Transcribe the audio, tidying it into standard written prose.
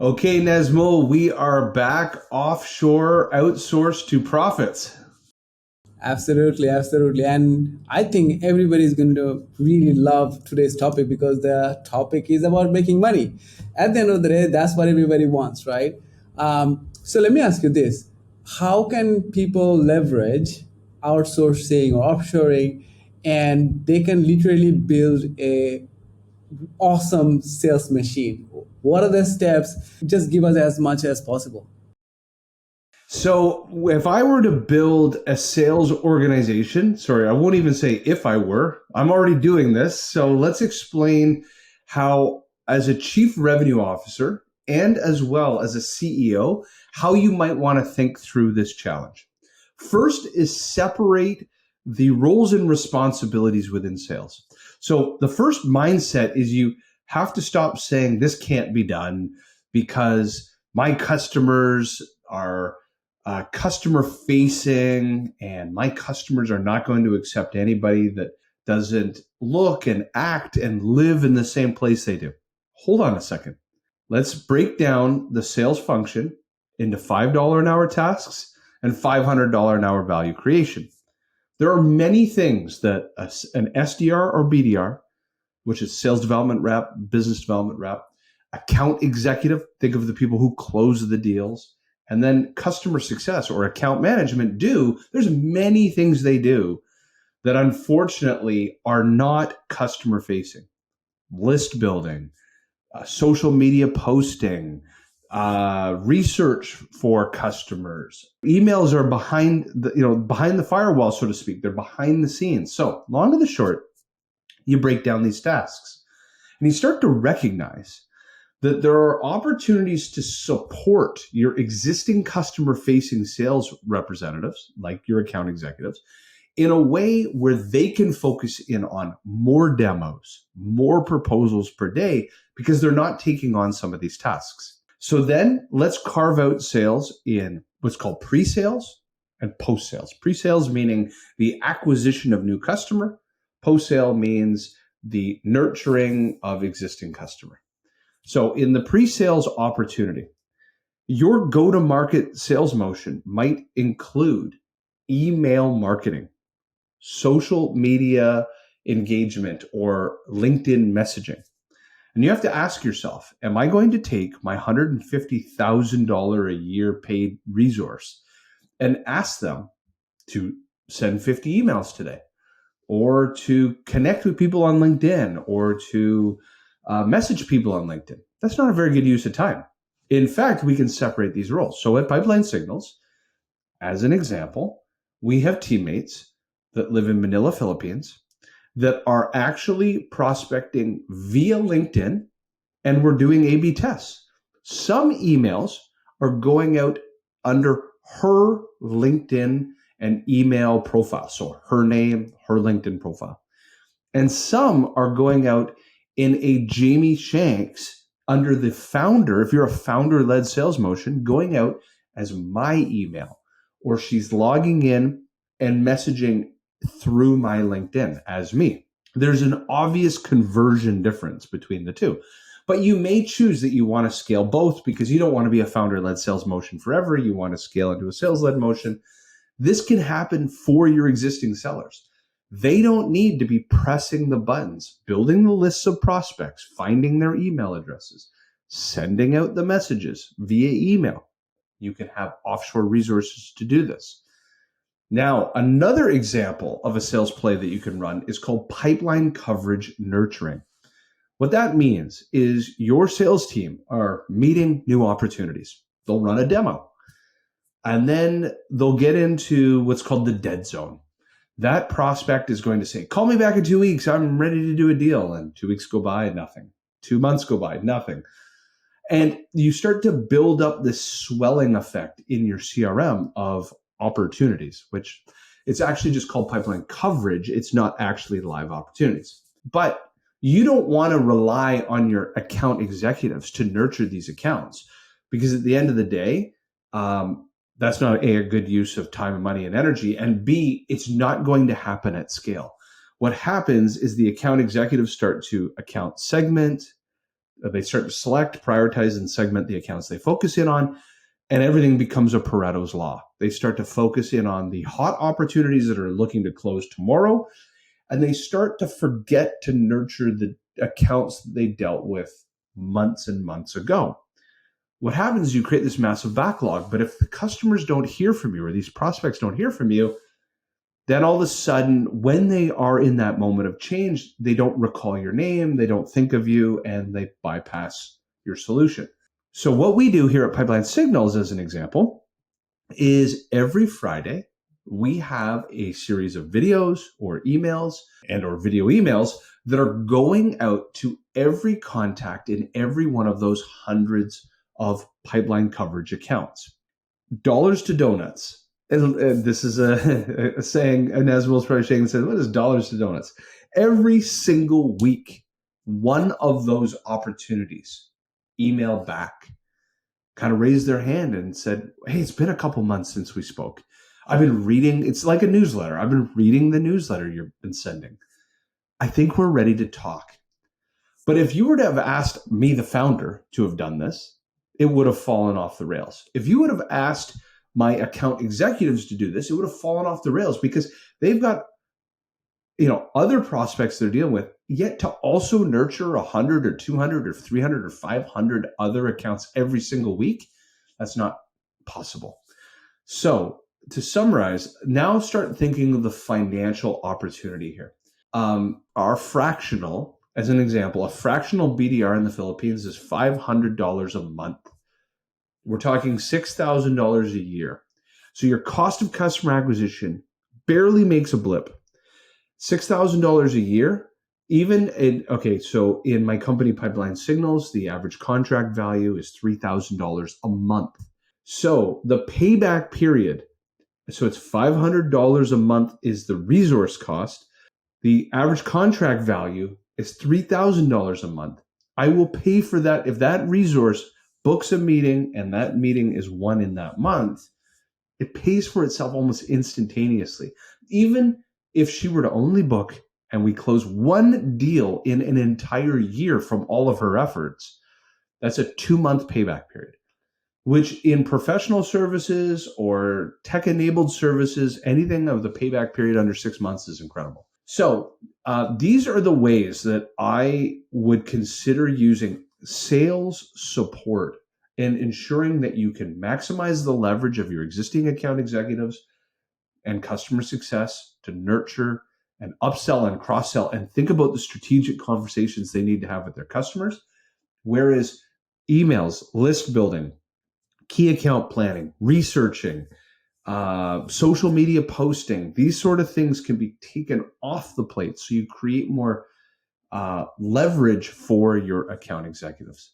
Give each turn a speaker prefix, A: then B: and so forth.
A: Okay, Nesmo, we are back offshore, outsourced to profits.
B: Absolutely, absolutely. And I think everybody is going to really love today's topic because the topic is about making money. At the end of the day, that's what everybody wants, right? So let me ask you this. How can people leverage outsourcing or offshoring and they can literally build a awesome sales machine? What are the steps? Just give us as much as possible.
A: So, if I were to build a sales organization, sorry, I won't even say if I were, I'm already doing this. So, let's explain how, as a chief revenue officer and as well as a CEO, how you might want to think through this challenge. First is separate the roles and responsibilities within sales. So, the first mindset is you have to stop saying this can't be done because my customers are customer facing, and my customers are not going to accept anybody that doesn't look and act and live in the same place they do. Hold on a second. Let's break down the sales function into $5 an hour tasks and $500 an hour value creation. There are many things that an SDR or BDR, which is sales development rep, business development rep, account executive, think of the people who close the deals, and then customer success or account management do. There's many things they do that unfortunately are not customer facing. List building, social media posting, research for customers. Emails are behind the firewall, so to speak. They're behind the scenes. So long to the short, you break down these tasks and you start to recognize that there are opportunities to support your existing customer facing sales representatives, like your account executives, in a way where they can focus in on more demos, more proposals per day, because they're not taking on some of these tasks. So then let's carve out sales in what's called pre-sales and post-sales. Pre-sales meaning the acquisition of new customer. Post-sale means the nurturing of existing customer. So in the pre-sales opportunity, your go-to-market sales motion might include email marketing, social media engagement, or LinkedIn messaging. And you have to ask yourself, am I going to take my $150,000 a year paid resource and ask them to send 50 emails today, or to connect with people on LinkedIn, or to message people on LinkedIn? That's not a very good use of time. In fact, we can separate these roles. So at Pipeline Signals, as an example, we have teammates that live in Manila, Philippines, that are actually prospecting via LinkedIn, and we're doing A/B tests. Some emails are going out under her LinkedIn and email profile. So her name, her LinkedIn profile. And some are going out in a Jamie Shanks under the founder, if you're a founder-led sales motion, going out as my email, or she's logging in and messaging through my LinkedIn as me. There's an obvious conversion difference between the two. But you may choose that you want to scale both because you don't want to be a founder-led sales motion forever. You want to scale into a sales-led motion. This can happen for your existing sellers. They don't need to be pressing the buttons, building the lists of prospects, finding their email addresses, sending out the messages via email. You can have offshore resources to do this. Now, another example of a sales play that you can run is called pipeline coverage nurturing. What that means is your sales team are meeting new opportunities. They'll run a demo, and then they'll get into what's called the dead zone. That prospect is going to say, call me back in 2 weeks. I'm ready to do a deal. And 2 weeks go by, nothing. 2 months go by, nothing. And you start to build up this swelling effect in your CRM of opportunities, which it's actually just called pipeline coverage. It's not actually live opportunities. But you don't want to rely on your account executives to nurture these accounts, because at the end of the day, that's not A, a good use of time and money and energy, and B, it's not going to happen at scale. What happens is the account executives start to account segment, They start to select, prioritize, and segment the accounts they focus in on, and everything becomes a Pareto's law. They start to focus in on the hot opportunities that are looking to close tomorrow, and they start to forget to nurture the accounts that they dealt with months and months ago. What happens is you create this massive backlog, but if the customers don't hear from you or these prospects don't hear from you, then all of a sudden, when they are in that moment of change, they don't recall your name, they don't think of you, and they bypass your solution. So what we do here at Pipeline Signals, as an example, is every Friday, we have a series of videos or emails or video emails that are going out to every contact in every one of those hundreds of pipeline coverage accounts. Dollars to donuts. And this is a saying, and as Will's probably shaking and said, what is dollars to donuts? Every single week, one of those opportunities emailed back, kind of raised their hand and said, hey, it's been a couple months since we spoke. I've been reading, it's like a newsletter. I've been reading the newsletter you've been sending. I think we're ready to talk. But if you were to have asked me, the founder, to have done this, it would have fallen off the rails. If you would have asked my account executives to do this, it would have fallen off the rails because they've got, other prospects they're dealing with, yet to also nurture 100 or 200 or 300 or 500 other accounts every single week. That's not possible. So to summarize, now start thinking of the financial opportunity here. Our fractional, as an example, a fractional BDR in the Philippines is $500 a month. We're talking $6,000 a year. So your cost of customer acquisition barely makes a blip. $6,000 a year, so in my company Pipeline Signals, the average contract value is $3,000 a month. So the payback period, so it's $500 a month is the resource cost. The average contract value is $3,000 a month. I will pay for that if that resource books a meeting and that meeting is won in that month. It pays for itself almost instantaneously. Even if she were to only book and we close one deal in an entire year from all of her efforts, that's a 2-month payback period, which in professional services or tech-enabled services, anything of the payback period under 6 months is incredible. So these are the ways that I would consider using sales support and ensuring that you can maximize the leverage of your existing account executives and customer success to nurture and upsell and cross-sell and think about the strategic conversations they need to have with their customers. Whereas emails, list building, key account planning, researching, social media posting, these sort of things can be taken off the plate so you create more leverage for your account executives.